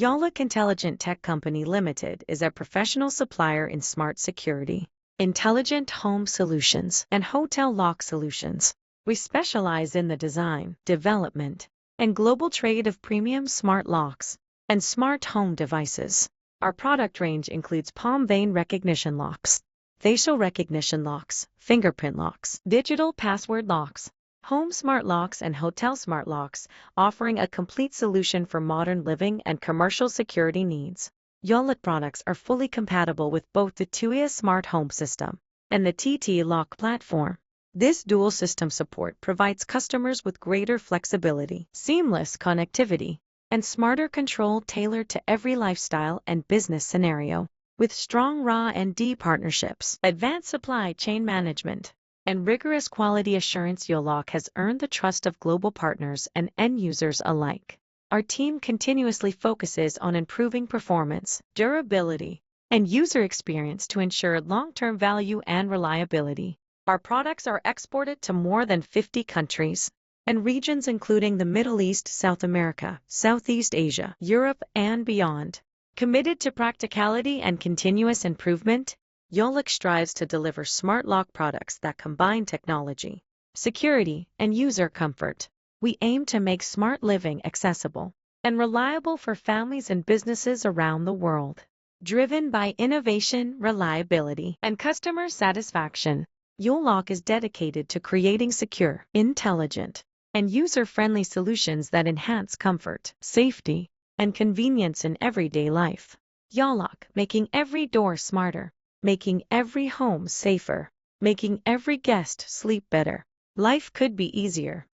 Yolock Intelligent Tech Company Limited is a professional supplier in smart security, intelligent home solutions, and hotel lock solutions. We specialize in the design, development, and global trade of premium smart locks and smart home devices. Our product range includes palm vein recognition locks, facial recognition locks, fingerprint locks, digital password locks, home smart locks, and hotel smart locks, offering a complete solution for modern living and commercial security needs. Yolock products are fully compatible with both the TUIA Smart Home System and the TT Lock platform. This dual system support provides customers with greater flexibility, seamless connectivity, and smarter control tailored to every lifestyle and business scenario. With strong R&D partnerships, advanced supply chain management, and rigorous quality assurance, Yolock has earned the trust of global partners and end users alike. Our team continuously focuses on improving performance, durability, and user experience to ensure long-term value and reliability. Our products are exported to more than 50 countries and regions, including the Middle East, South America, Southeast Asia, Europe, and beyond. Committed to practicality and continuous improvement, Yolock strives to deliver smart lock products that combine technology, security, and user comfort. We aim to make smart living accessible and reliable for families and businesses around the world. Driven by innovation, reliability, and customer satisfaction, Yolock is dedicated to creating secure, intelligent, and user-friendly solutions that enhance comfort, safety, and convenience in everyday life. Yolock, making every door smarter, making every home safer, making every guest sleep better. Life could be easier